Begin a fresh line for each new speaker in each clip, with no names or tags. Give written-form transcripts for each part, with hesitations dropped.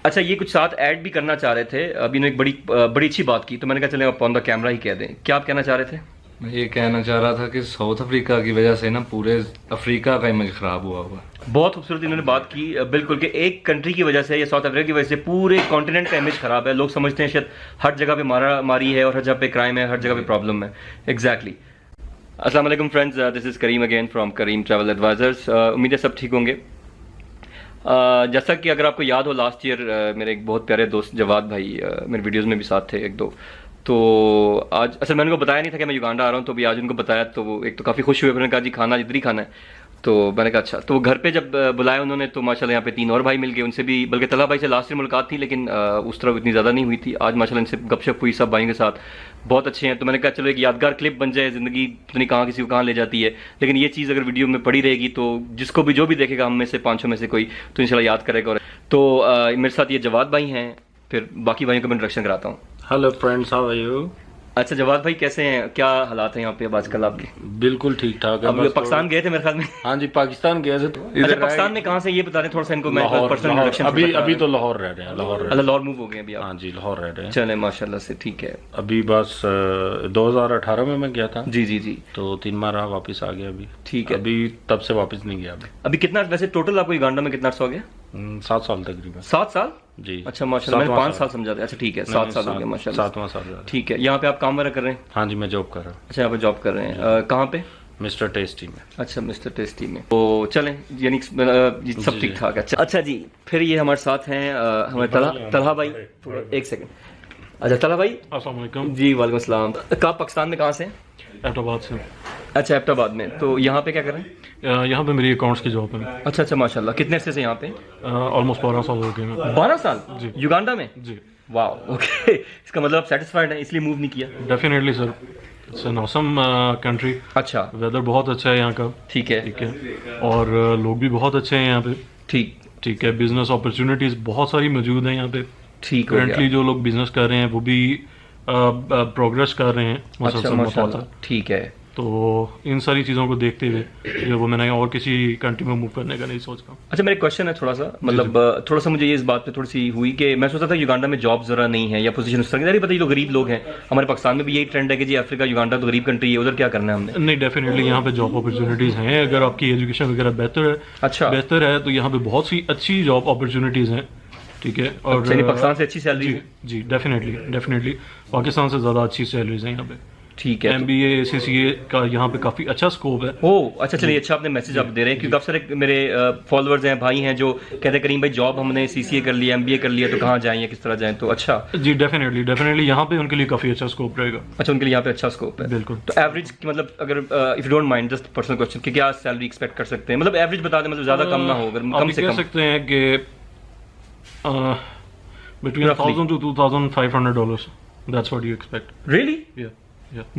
अच्छा, ये कुछ साथ ऐड भी करना चाह रहे थे, अभी ने एक बड़ी अच्छी बात की, तो मैंने कहा चले आप ऑन द कैमरा ही कह दें। क्या आप कहना चाह रहे थे?
मैं ये कहना चाह रहा था कि साउथ अफ्रीका की वजह से ना पूरे अफ्रीका का इमेज खराब हुआ हुआ।
बहुत खूबसूरत इन्होंने बात की, बिल्कुल, कि एक कंट्री की वजह से या साउथ अफ्रीका की वजह से पूरे कॉन्टिनेंट का इमेज खराब है। लोग समझते हैं शायद हर जगह पे मारा मारी है और हर जगह पे क्राइम है, हर जगह पे प्रॉब्लम है। एग्जैक्टली। अस्सलाम वालेकुम friends, this is Karim again from Karim travel advisors. उम्मीद है सब ठीक होंगे। जैसा कि अगर आपको याद हो, लास्ट ईयर मेरे एक बहुत प्यारे दोस्त जवाद भाई मेरे वीडियोस में भी साथ थे एक दो, तो आज असल मैंने उनको बताया नहीं था कि मैं युगांडा आ रहा हूँ, तो भी आज उनको बताया तो वो एक तो काफ़ी खुश हुए, उन्होंने कहा जी खाना इधर ही खाना है। तो मैंने कहा अच्छा, तो वो घर पे जब बुलाया उन्होंने तो माशाल्लाह यहाँ पे 3 और भाई मिल गए, उनसे भी, बल्कि तला भाई से लास्ट ईयर मुलाकात थी लेकिन उस तरह इतनी ज़्यादा नहीं हुई थी। आज माशाल्लाह इनसे गपशप हुई सब भाइयों के साथ, बहुत अच्छे हैं। तो मैंने कहा चलो एक यादगार क्लिप बन जाए, ज़िंदगी पता नहीं कहाँ किसी को कहाँ ले जाती है, लेकिन ये चीज़ अगर वीडियो में पड़ी रहेगी तो जिसको भी जो भी देखेगा हम में से 5 में से कोई तो इंशाल्लाह याद करेगा। तो मेरे साथ ये जवाद भाई हैं, फिर बाकी भाइयों का मैं इंट्रोडक्शन कराता हूँ।
Hello friends, how are you?
अच्छा जवाद भाई कैसे हैं, क्या हालात हैं यहाँ पे अब आजकल आपके?
बिल्कुल ठीक ठाक है।
अब
बस
पाकिस्तान गए थे मेरे ख्याल में।
हाँ जी, पाकिस्तान गए थे।
अच्छा, पाकिस्तान में कहाँ से ये बता रहे थोड़ा सा इनको, मैं
लाहौर,
पर्सनल
लाहौर।
इंट्रोडक्शन
अभी तो लाहौर रह रहे हैं, लाहौर
अच्छा, लाहौर मूव हो गए अभी आप?
हाँ जी, लाहौर रह रहे हैं।
चले माशाल्लाह से, ठीक है।
अभी बस 2018 में मैं गया था।
जी जी जी,
तो 3 माह रहा, वापस आ गया अभी।
ठीक है।
अभी तब से वापस नहीं गया
अभी कितना वैसे टोटल आपको युगांडा में कितना अर्सा हो गया?
7 साल तकरीबन।
7 साल?
जी।
अच्छा माशाल्लाह, मैंने 5
साल
साल समझा था। अच्छा ठीक है, 7 साल हो गया माशाल्लाह।
7वां साल जा रहा है।
ठीक है, यहाँ पे आप काम वगैरह कर रहे हैं?
हाँ जी, मैं जॉब कर रहा हूँ।
अच्छा, यहाँ पे जॉब कर रहे हैं, कहाँ पे?
मिस्टर टेस्टी में।
अच्छा, मिस्टर टेस्टी में। तो चलें, यानी ये सब ठीक ठाक है। अच्छा जी, फिर ये हमारे साथ हैं हमारे तलहा भाई। थोड़ा एक सेकंड। अच्छा तलहा भाई,
अस्सलाम वालेकुम।
जी वालेकुम अस्सलाम। कहाँ पाकिस्तान में कहाँ से हैं?
एबटाबाद से।
अच्छा, एबटाबाद में। तो यहाँ पे क्या कर रहे हैं?
यहाँ पे मेरी अकाउंट्स की जॉब है।
अच्छा अच्छा माशाल्लाह, कितने अरसे से यहाँ पे?
ऑलमोस्ट 12 साल हो गए हैं।
12 साल
जी।
युगांडा में?
जी।
वाह, ओके। इसका मतलब आप सेटिस्फाइड हैं, इसलिए मूव नहीं किया?
Definitely sir, it's an awesome country.
अच्छा,
वेदर बहुत अच्छा है यहाँ का।
ठीक है
ठीक है। और लोग भी बहुत अच्छे हैं यहाँ पे।
ठीक
ठीक है। बिजनेस अपॉर्चुनिटीज बहुत सारी मौजूद हैं यहाँ पे।
ठीक हो
करंटली
गया।
जो लोग बिजनेस कर रहे हैं वो भी प्रोग्रेस कर रहे हैं
अच्छा
मुसलसल
माशाल्लाह,
मुतवातर।
ठीक है।
तो इन सारी चीज़ों को देखते हुए जो वो मैंने और किसी कंट्री में मूव करने का नहीं सोचता।
अच्छा, मेरा क्वेश्चन है थोड़ा सा, मतलब थोड़ा सा मुझे ये इस बात पे थोड़ी सी हुई कि मैं सोचता था युगांडा में जॉब जरा नहीं है या पोजीशन उस तरह की, पता ही तो गरीब लोग हैं। हमारे पाकिस्तान में भी यही ट्रेंड है कि जी अफ्रीका युगांडा तो गरीब कंट्री है, उधर क्या करना है हमने?
नहीं, डेफिनेटली यहाँ पे जॉब अपॉर्चुनिटीज़ हैं। अगर आपकी एजुकेशन वगैरह
अच्छा।
बेहतर है तो यहाँ पे बहुत सी अच्छी जॉब अपॉर्चुनिटीज़ हैं। ठीक है। और
यानी पाकिस्तान से अच्छी सैलरी
जी
है?
जी, डेफिनेटली पाकिस्तान से ज़्यादा अच्छी सैलरीज हैं यहाँ पे।
ठीक है।
MBA CCA का यहाँ पे काफ़ी अच्छा स्कोप है।
ओह अच्छा, चलिए अच्छा आपने मैसेज आप दे रहे हैं, क्योंकि काफ़ी सारे मेरे फॉलोअर्स हैं, भाई हैं जो कहते हैं करीम भाई जॉब हमने CCA कर लिया, MBA कर लिया, तो कहाँ जाएं या किस तरह जाएं? तो अच्छा
जी, डेफिनेटली यहाँ पे उनके लिए काफ़ी अच्छा स्कोप रहेगा।
अच्छा, उनके लिए यहाँ पे अच्छा स्कोप है।
बिल्कुल।
तो एवरेज मतलब अगर if you don't mind, just personal question, कि क्या सैलरी एक्सपेक्ट कर सकते हैं? मतलब एवरेज बता दें, मतलब ज़्यादा कम ना हो, अगर
आप
कम
ये
से
कह
कम।
सकते हैं कि between
Roughly.
$1,000 to $2,500. That's what you expect.
Really?
Yeah.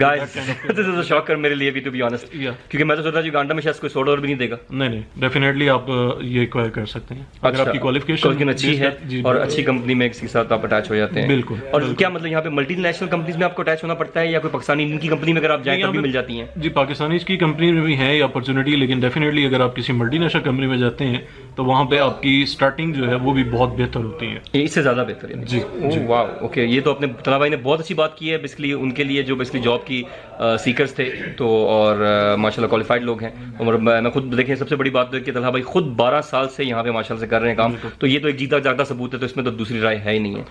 Guys,
That kind of-
this is a shocker मेरे लिए भी, to be honest.
Yeah.
क्योंकि मैं तो सोच रहा था युगांडा में शायद कोई $100 भी नहीं देगा।
नहीं, डेफिनेटली आप ये एक्वायर कर सकते हैं अगर
अच्छा,
आपकी क्वालिफिकेशन
अच्छी है
जी,
और अच्छी कंपनी में किसी के साथ आप अटैच हो जाते हैं।
बिल्कुल,
और
बिल्कुल।
क्या मतलब यहाँ पे मल्टीनेशनल कंपनीज में आपको अटैच होना पड़ता है या कोई पाकिस्तानी इनकी कंपनी में अगर आप जाएं
यहाँ
तब भी
पे-
मिल जाती हैं?
जी, पाकिस्तानी की कंपनी में भी है ये अपॉर्चुनिटी, लेकिन डेफिनेटली अगर आप किसी मल्टीनेशनल कंपनी में जाते हैं तो वहाँ पे आपकी स्टार्टिंग जो है वो भी बहुत बेहतर होती है।
ये इससे ज़्यादा बेहतर है?
जी,
ओह वाह, ओके। ये तो अपने तला भाई ने बहुत अच्छी बात की है, बेसिकली उनके लिए जो बेसिकली जॉब की सीकर्स थे, तो और माशाल्लाह क्वालिफाइड लोग हैं। और मैं खुद देखें, सबसे बड़ी बात तो है कि तलहा भाई खुद 12 साल से यहाँ पे माशाल्लाह से कर रहे हैं काम, तो ये तो एक जीता जागता सबूत है, तो इसमें तो दूसरी राय है ही नहीं है,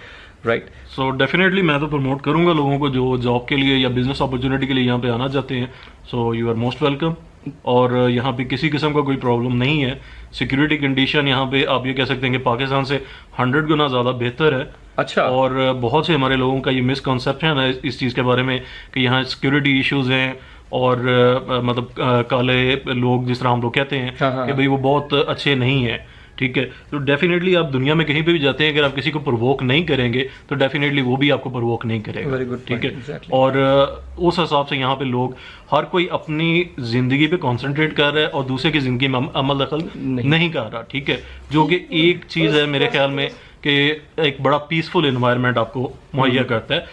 राइट?
सो डेफिनेटली मैं तो प्रमोट करूंगा लोगों को जो जॉब के लिए या बिजनेस अपॉर्चुनिटी के लिए यहाँ पे आना चाहते हैं। So you are most welcome. और यहाँ पे किसी किस्म का कोई प्रॉब्लम नहीं है। सिक्योरिटी कंडीशन यहाँ पे आप ये कह सकते हैं कि पाकिस्तान से 100 गुना ज़्यादा बेहतर है।
अच्छा।
और बहुत से हमारे लोगों का ये मिसकंसेप्शन है इस चीज़ के बारे में कि यहाँ सिक्योरिटी इश्यूज हैं और मतलब काले लोग जिस तरह हम लोग कहते हैं
हाँ, हाँ,
कि भाई वो बहुत अच्छे नहीं हैं। ठीक है। तो डेफिनेटली आप दुनिया में कहीं पे भी जाते हैं, अगर आप किसी को प्रोवोक नहीं करेंगे तो डेफिनेटली वो भी आपको प्रोवोक नहीं करेगा।
Very good
ठीक
point,
है।
exactly.
और उस हिसाब से यहाँ पे लोग हर कोई अपनी जिंदगी पे कंसंट्रेट कर रहा है और दूसरे की जिंदगी में अमल दखल नहीं कर रहा। ठीक है। जो कि एक चीज़ है मेरे ख्याल में कि एक बड़ा पीसफुल इन्वायरमेंट आपको मुहैया करता है।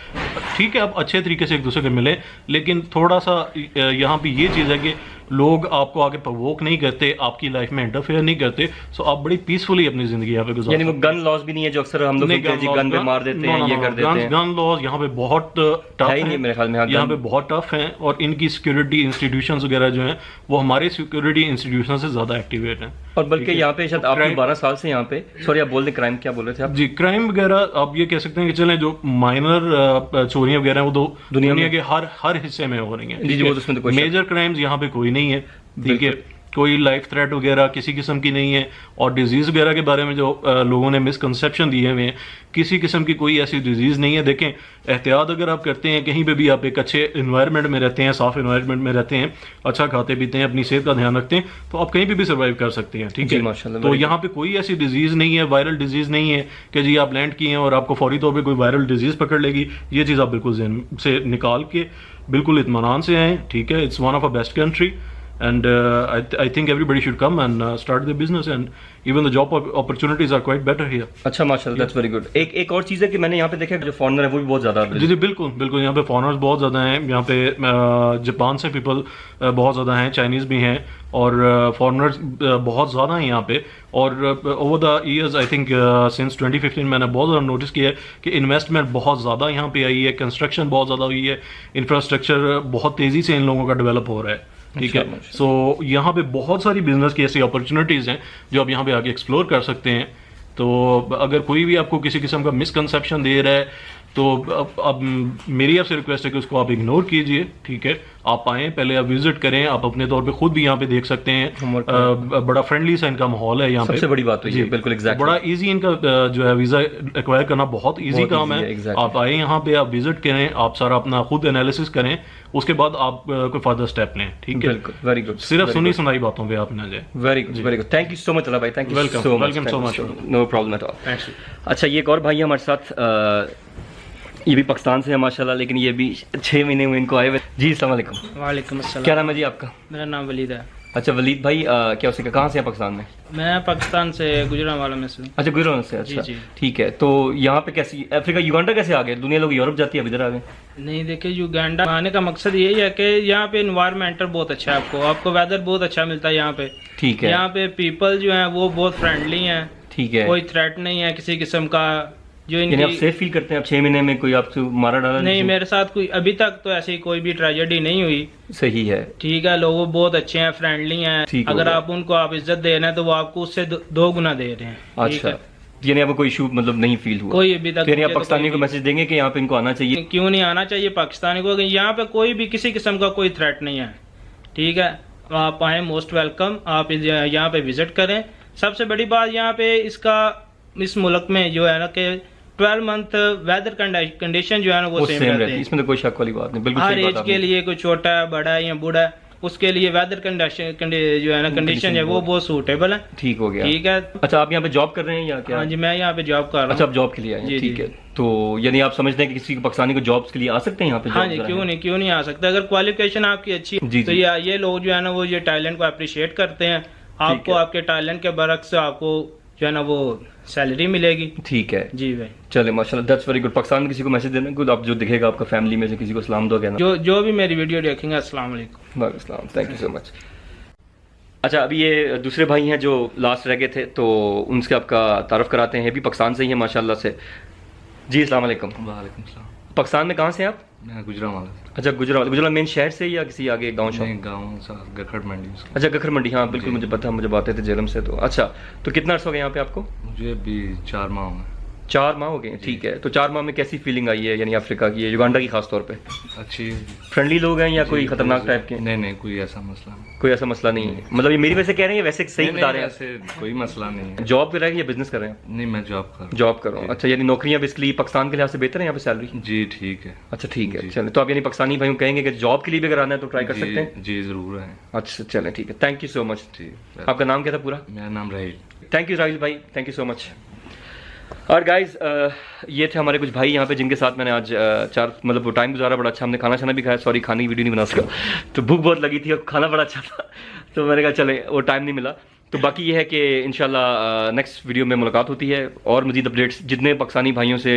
ठीक है, आप अच्छे तरीके से एक दूसरे को मिले, लेकिन थोड़ा सा यहाँ पे ये चीज़ है कि लोग आपको आगे प्रवोक नहीं करते, आपकी लाइफ में इंटरफेयर नहीं करते, सो आप बड़ी पीसफुली अपनी जिंदगी यहाँ पे गुजार
यानी वो गन लॉज भी नहीं है जो अक्सर हम लोग सुनते हैं जी, गन पे मार देते हैं, ये कर देते हैं।
गन लॉज यहाँ पे बहुत टफ
है ही नहीं मेरे ख्याल में। हाँ,
यहाँ पे बहुत टफ हैं, और इनकी सिक्योरिटी इंस्टीट्यूशंस वगैरह जो हैं वो हमारे सिक्योरिटी इंस्टीट्यूशन से ज्यादा एक्टिवेट हैं।
और बल्कि यहाँ पे शायद आप 12 साल से यहाँ पे, सॉरी आप बोल दें, क्राइम क्या बोल रहे थे आप?
जी, क्राइम वगैरह आप ये कह सकते हैं कि चलें जो माइनर चोरियां वगैरह वो तो दुनिया के हर हिस्से में हो रही हैं।
जी, वो तो उसमें तो कोई
मेजर क्राइम्स यहाँ पे कोई नहीं है, ठीक है, कोई लाइफ थ्रेट वगैरह किसी किस्म की नहीं है। और डिजीज वगैरह के बारे में जो लोगों ने मिसकंसेप्शन दिए हुए हैं, किसी किस्म की कोई ऐसी डिजीज नहीं है। देखें, एहतियात अगर आप करते हैं, कहीं पे भी आप एक अच्छे इन्वायरमेंट में रहते हैं, साफ इन्वायरमेंट में रहते हैं, अच्छा खाते पीते हैं, अपनी सेहत का ध्यान रखते हैं, तो आप कहीं पे भी सर्वाइव कर सकते हैं, ठीक है।
माशाल्लाह,
तो यहाँ पे कोई ऐसी डिजीज नहीं है, वायरल डिजीज नहीं है कि जी आप लैंड किए हैं और आपको फौरी तौर पर कोई वायरल डिजीज पकड़ लेगी। ये चीज़ आप बिल्कुल ज़हन से निकाल के बिल्कुल इत्मीनान से आएँ, ठीक है। It's one of a best country, and I think everybody should come and start their business, and even the job opportunities are quite better here.
अच्छा, माशाल्लाह, दैट्स वेरी गुड। एक और चीज़ है कि मैंने यहाँ पे देखा है जो फॉरेनर है वो भी बहुत ज़्यादा है।
जी बिल्कुल बिल्कुल, यहाँ पे फॉरेनर्स बहुत ज़्यादा हैं। यहाँ पे जापान से पीपल बहुत ज़्यादा हैं, चाइनीज़ भी हैं, और फॉरेनर्स बहुत ज़्यादा हैं यहाँ पे। और over the years I think since 2015 मैंने बहुत ज़्यादा नोटिस किया है कि इन्वेस्टमेंट बहुत ज़्यादा यहाँ पे आई है, कंस्ट्रक्शन बहुत ज़्यादा हुई है, इंफ्रास्ट्रक्चर बहुत तेज़ी से इन लोगों का डेवलप हो रहा है, ठीक है। सो यहाँ पे बहुत सारी बिजनेस की ऐसी अपॉर्चुनिटीज़ हैं जो आप यहाँ पे आके एक्सप्लोर कर सकते हैं। तो अगर कोई भी आपको किसी किस्म का मिसकंसेप्शन दे रहा है तो अब मेरी आपसे रिक्वेस्ट है कि उसको आप इग्नोर कीजिए, ठीक है। आप आएँ, पहले आप विजिट करें, आप अपने तौर पे खुद भी यहाँ पे देख सकते हैं। बड़ा फ्रेंडली सा इनका माहौल है यहाँ पे,
सबसे बड़ी बात तो ये बिल्कुल एग्जैक्टली,
बड़ा इजी इनका जो है वीज़ा एक्वायर करना बहुत इजी काम है। आप आए यहाँ पे, आप विजिट करें, आप सारा अपना खुद एनालिसिस करें, उसके बाद आप कोई फर्दर स्टेप लें, ठीक है।
बिल्कुल, वेरी गुड।
सिर्फ सुनी सुनाई बातों पे आप ना जाए।
Very good, very good. Thank you so much Allah भाई, thank you
welcome so much,
no problem at all. अच्छा, ये एक और भाई है हमारे साथ, ये भी पाकिस्तान से है माशाल्लाह, लेकिन ये भी 6 महीने हुए इनको आए हुए। जी अस्सलाम वालेकुम।
वालेकुम अस्सलाम।
क्या नाम है जी आपका?
मेरा नाम वलीद है।
अच्छा वलीद भाई, क्या उसे कहाँ से है पाकिस्तान में?
मैं पाकिस्तान से गुजरांवाला में से हूँ।
अच्छा, गुजरांवाला से, अच्छा
जी।
ठीक है। तो यहाँ पे कैसी अफ्रीका, युगांडा कैसे आ गए? दुनिया लोग यूरोप जाती है, अब इधर आ गए।
नहीं, देखिए, युगांडा आने का मकसद यही है कि यहाँ पे इन्वायरमेंटल बहुत अच्छा है, आपको वेदर बहुत अच्छा मिलता है यहाँ पे,
ठीक है।
यहाँ पे पीपल जो है वो बहुत फ्रेंडली हैं,
ठीक है।
कोई थ्रेट नहीं है किसी किस्म का। जो
यानी आप
इनकी
सेफ फील करते हैं? आप 6 महीने में कोई आपसे मारा डाला
नहीं, मेरे साथ कोई अभी तक तो ऐसी कोई भी ट्रेजेडी नहीं हुई।
सही है,
ठीक है, लोग बहुत अच्छे हैं, फ्रेंडली हैं।
ठीक हो
अगर
गया।
आप उनको आप इज्जत दे रहे हैं तो वो आपको उससे 2 गुना दे रहे हैं। ठीक
अच्छा,
है?
यानी आपको कोई इशू मतलब नहीं फील हुआ?
कोई अभी तक
तो यानी आप
मुझे तो
पाकिस्तानी को
कोई-
मैसेज देंगे कि यहाँ पे इनको आना चाहिए?
क्यों नहीं आना चाहिए पाकिस्तानी को? यहाँ पे कोई भी किसी किस्म का कोई थ्रेट नहीं है, ठीक है। आप आए, मोस्ट वेलकम। आप यहाँ पे विजिट करें। सबसे बड़ी बात यहाँ पे इस मुल्क में जो है ना कि 12 मंथ वेदर कंडीशन जो है ना वो सेम
सेम
रहते
रहती है,
हैं।
इसमें तो कोई शक वाली बात नहीं, बिल्कुल
हर
सही बात
एज
आपने।
के लिए, कोई छोटा है, बड़ा है या बूढ़ा है, उसके लिए वेदर कंडीशन जो है ना कंडीशन है वो बहुत सूटेबल है,
ठीक हो गया।
ठीक है।
अच्छा, आप यहाँ पे जॉब कर रहे हैं या क्या?
हाँ जी, मैं यहाँ पे जॉब कर रहा
अच्छा,
हूँ।
आप जॉब के लिए आए हैं,
जी,
ठीक
जी।
है। तो यानी आप समझते हैं कि किसी पाकिस्तानी को जॉब्स के लिए आ सकते हैं यहाँ पे?
हाँ
job
जी,
कराने?
क्यों नहीं आ सकता। अगर क्वालिफिकेशन आपकी अच्छी
जी,
है तो
जी।
ये लोग जो है ना वो ये टैलेंट को अप्रिशिएट करते हैं। आपको
है।
आपके टैलेंट के बरक्स आपको जो है ना वो सैलरी मिलेगी।
ठीक है
जी भाई।
चले, माशाल्लाह, दैट्स वेरी गुड। पाकिस्तान में किसी को मैसेज देना कुछ, आप जो दिखेगा आपका फैमिली में से किसी को सलाम दो कहना।
जो भी मेरी वीडियो देखेंगे, अस्सलाम वालेकुम।
वालेकुम सलाम, थैंक यू सो मच। अच्छा, अभी ये दूसरे भाई हैं जो लास्ट रह गए थे, तो उनसे आपका तारुफ कराते हैं। भी पाकिस्तान से ही है माशाल्लाह से। जी अस्सलाम वालेकुम।
वालेकुम सलाम।
पाकिस्तान में कहाँ से हैं आप?
मैं गुजरांवाला से।
अच्छा, गुजरात मेन शहर से या किसी आगे गाँव शहर?
नहीं, गाँव सा गखड़ मंडी से।
अच्छा, गखर मंडी, हाँ बिल्कुल,
जी।
मुझे पता, मुझे बात थे जेलम से। तो अच्छा, तो कितना अर्सा हो गया यहाँ पे आपको?
मुझे भी 4 माह हुए।
4 माह हो गए, ठीक है। तो 4 माह में कैसी फीलिंग आई है, यानी अफ्रीका की, युगांडा की खास तौर पे?
अच्छी।
फ्रेंडली लोग हैं या
जी,
कोई खतरनाक
बहुत-
टाइप के?
नहीं, कोई ऐसा मसला नहीं।
कोई ऐसा मसला नहीं है, मतलब ये मेरी वजह से कह रहे हैं, वैसे सही
नहीं,
बता रहे हैं?
ऐसे कोई मसला नहीं है।
जॉब कर रहे हैं या बिजनेस कर रहे हैं?
नहीं, मैं जॉब कर रहा हूँ।
जॉब कर रहा हूँ। अच्छा, यानी नौकरियां बेसिकली पाकिस्तान के लिहाज से बेहतर है यहाँ पे सैलरी?
जी ठीक है।
अच्छा, ठीक है।
जी।
चलें, तो आप यानी पाकिस्तानी भाइयों को कहेंगे कि जॉब के लिए भी अगर आना है तो ट्राई कर सकते हैं?
जी जरूर है।
अच्छा चलें, ठीक है, थैंक यू सो मच।
ठीक।
आपका नाम क्या था पूरा?
मेरा नाम राहिल।
थैंक यू राहिल भाई, थैंक यू सो मच। और गाइज, ये थे हमारे कुछ भाई यहाँ पे जिनके साथ मैंने आज मतलब वो टाइम गुजारा, बड़ा अच्छा। हमने खाना शाना भी खाया, सॉरी खाने की वीडियो नहीं बना सका, तो भूख बहुत लगी थी और खाना बड़ा अच्छा था, तो मैंने कहा चले, वो टाइम नहीं मिला। तो बाकी ये है कि इंशाल्लाह नेक्स्ट वीडियो में मुलाकात होती है और मजीद अपडेट्स जितने पाकिस्तानी भाइयों से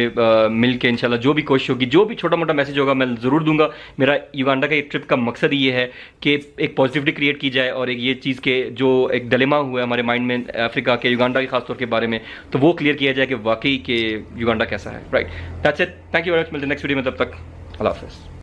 मिल के इंशाल्लाह जो भी कोशिश होगी, जो भी छोटा मोटा मैसेज होगा मैं ज़रूर दूंगा। मेरा युगांडा का एक ट्रिप का मकसद ये है कि एक पॉजिटिविटी क्रिएट की जाए और एक ये चीज़ के जो एक डिलेमा हुआ है हमारे माइंड में अफ्रीका के, युगांडा के खासतौर के बारे में, तो वो क्लियर किया जाए कि वाकई के युगांडा कैसा है। Right, that's it, thank you very much. मिलते हैं नेक्स्ट वीडियो में, तब तक अल्लाह हाफ़िज़।